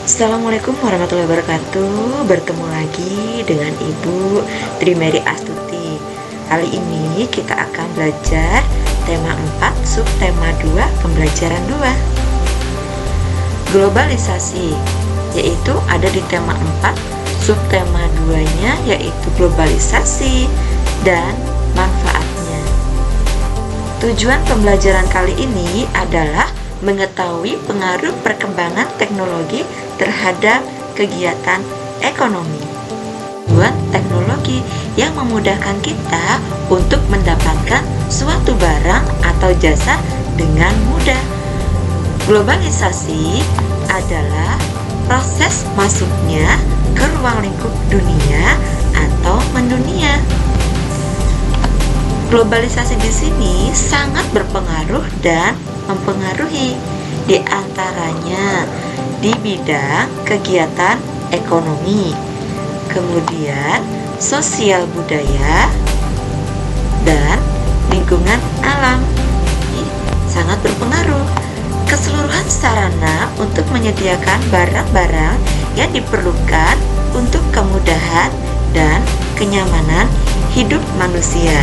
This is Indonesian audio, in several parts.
Assalamualaikum warahmatullahi wabarakatuh. Bertemu lagi dengan Ibu Trimary Astuti. Kali ini kita akan belajar tema 4, subtema 2, pembelajaran 2. Globalisasi, yaitu ada di tema 4, subtema 2-nya yaitu globalisasi dan manfaatnya. Tujuan pembelajaran kali ini adalah mengetahui pengaruh perkembangan teknologi terhadap kegiatan ekonomi. Tujuan teknologi yang memudahkan kita untuk mendapatkan suatu barang atau jasa dengan mudah. Globalisasi adalah proses masuknya ke ruang lingkup dunia atau mendunia. Globalisasi di sini sangat berpengaruh dan mempengaruhi, di antaranya di bidang kegiatan ekonomi, kemudian sosial budaya, dan lingkungan alam. Sangat berpengaruh. Keseluruhan sarana untuk menyediakan barang-barang yang diperlukan untuk kemudahan dan kenyamanan hidup manusia.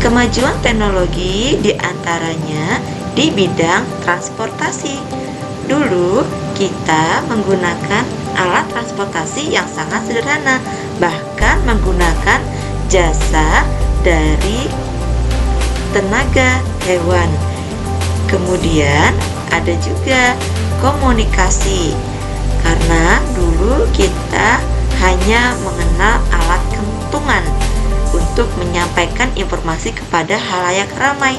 Kemajuan teknologi diantaranya di bidang transportasi. Dulu kita menggunakan alat transportasi yang sangat sederhana, bahkan menggunakan jasa dari tenaga hewan. Kemudian ada juga komunikasi, karena dulu kita hanya mengenal alat kentungan untuk menyampaikan informasi kepada halayak ramai.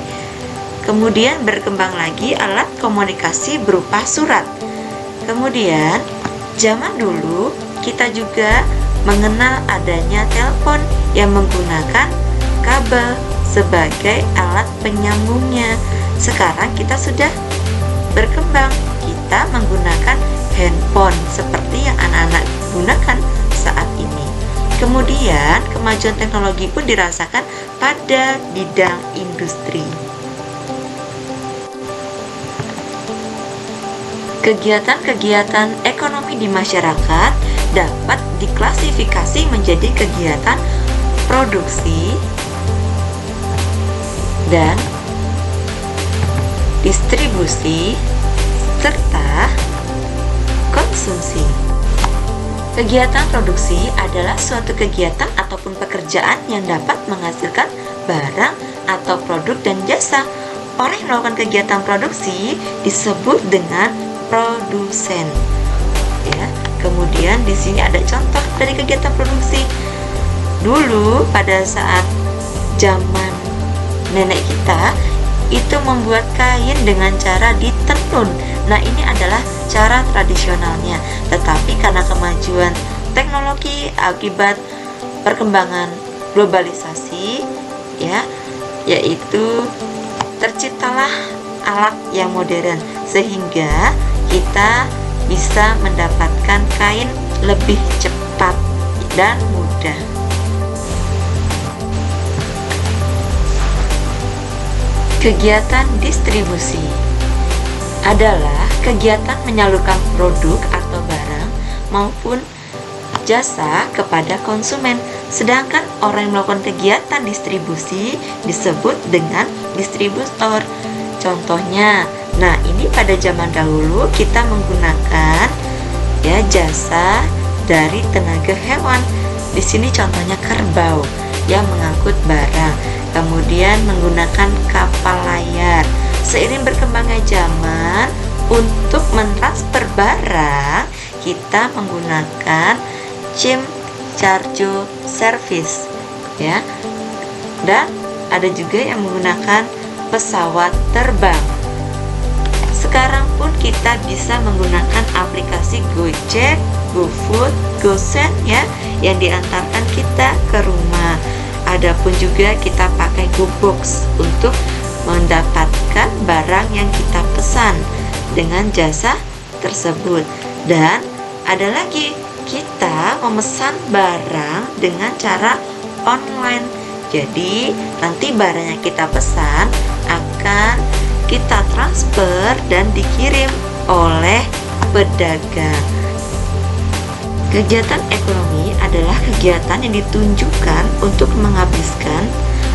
Kemudian berkembang lagi alat komunikasi berupa surat. Kemudian zaman dulu kita juga mengenal adanya telepon yang menggunakan kabel sebagai alat penyambungnya. Sekarang kita sudah berkembang, kita menggunakan handphone seperti yang anak-anak gunakan saat ini. Kemudian kemajuan teknologi pun dirasakan pada bidang industri. Kegiatan-kegiatan ekonomi di masyarakat dapat diklasifikasi menjadi kegiatan produksi dan distribusi serta konsumsi. Kegiatan produksi adalah suatu kegiatan ataupun pekerjaan yang dapat menghasilkan barang atau produk dan jasa. Orang yang melakukan kegiatan produksi disebut dengan produsen. Ya, kemudian di sini ada contoh dari kegiatan produksi. Dulu pada saat zaman nenek kita itu membuat kain dengan cara ditenun. Nah, ini adalah cara tradisionalnya. Tetapi karena kemajuan teknologi akibat perkembangan globalisasi, yaitu terciptalah alat yang modern sehingga kita bisa mendapatkan kain lebih cepat dan mudah. Kegiatan distribusi adalah kegiatan menyalurkan produk atau barang maupun jasa kepada konsumen. Sedangkan orang yang melakukan kegiatan distribusi disebut dengan distributor. Contohnya, nah ini pada zaman dahulu kita menggunakan jasa dari tenaga hewan. Di sini contohnya kerbau yang mengangkut barang. Kemudian menggunakan kapal layar. Seiring berkembangnya zaman, untuk mentransfer barang kita menggunakan CIM Cargo Service, dan ada juga yang menggunakan pesawat terbang. Sekarang pun kita bisa menggunakan aplikasi Gojek, GoFood, GoSend yang diantarkan kita ke rumah. Adapun juga kita pakai GoBox untuk mendapatkan barang yang kita pesan dengan jasa tersebut. Dan ada lagi, kita memesan barang dengan cara online. Jadi nanti barang yang kita pesan akan kita transfer dan dikirim oleh pedagang. Kegiatan ekonomi adalah kegiatan yang ditunjukkan untuk menghabiskan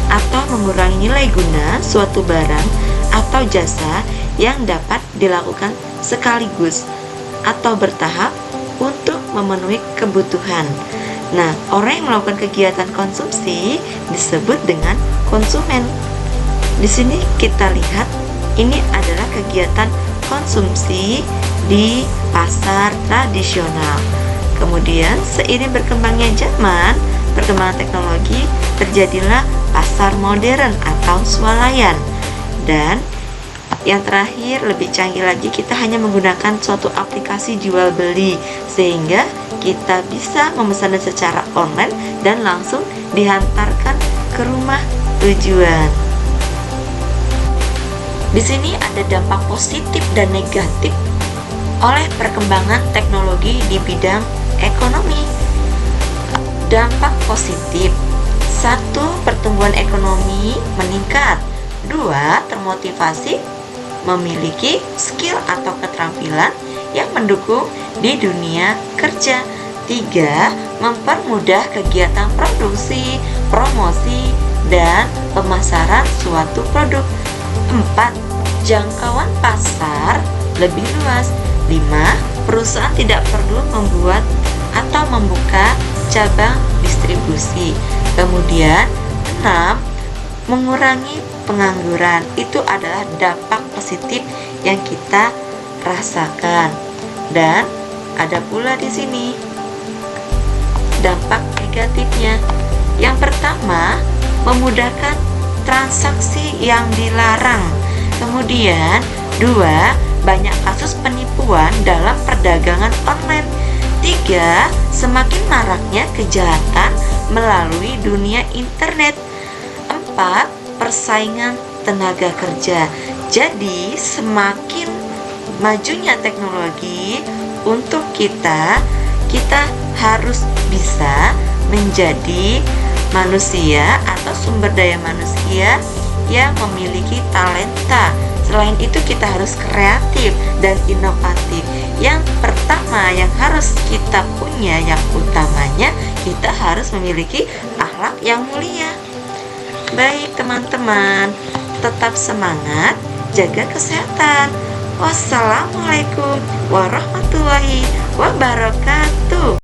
atau mengurangi nilai guna suatu barang atau jasa yang dapat dilakukan sekaligus atau bertahap untuk memenuhi kebutuhan. Nah, orang yang melakukan kegiatan konsumsi disebut dengan konsumen. Di sini kita lihat ini adalah kegiatan konsumsi di pasar tradisional. Kemudian seiring berkembangnya zaman, perkembangan teknologi, terjadilah pasar modern atau swalayan. Dan yang terakhir, lebih canggih lagi, kita hanya menggunakan suatu aplikasi jual beli sehingga kita bisa memesan secara online dan langsung dihantarkan ke rumah tujuan. Di sini ada dampak positif dan negatif oleh perkembangan teknologi di bidang ekonomi. Dampak positif: 1. Pertumbuhan ekonomi meningkat. 2. Termotivasi memiliki skill atau keterampilan yang mendukung di dunia kerja. 3. Mempermudah kegiatan produksi, promosi, dan pemasaran suatu produk. 4. Jangkauan pasar lebih luas. 5. Perusahaan tidak perlu membuat atau membuka cabang distribusi. Kemudian 6. Mengurangi pengangguran. Itu adalah dampak positif yang kita rasakan. Dan ada pula di sini dampak negatifnya. Yang pertama, memudahkan transaksi yang dilarang. Kemudian 2. Banyak kasus penipuan dalam perdagangan online. 3. Semakin maraknya kejahatan melalui dunia internet. 4. Persaingan tenaga kerja. Jadi semakin majunya teknologi, untuk kita harus bisa menjadi manusia atau sumber daya manusia yang memiliki talenta. Selain itu kita harus kreatif dan inovatif. Yang pertama yang harus kita punya, yang utamanya, kita harus memiliki akhlak yang mulia. Baik teman-teman, tetap semangat, jaga kesehatan. Wassalamualaikum warahmatullahi wabarakatuh.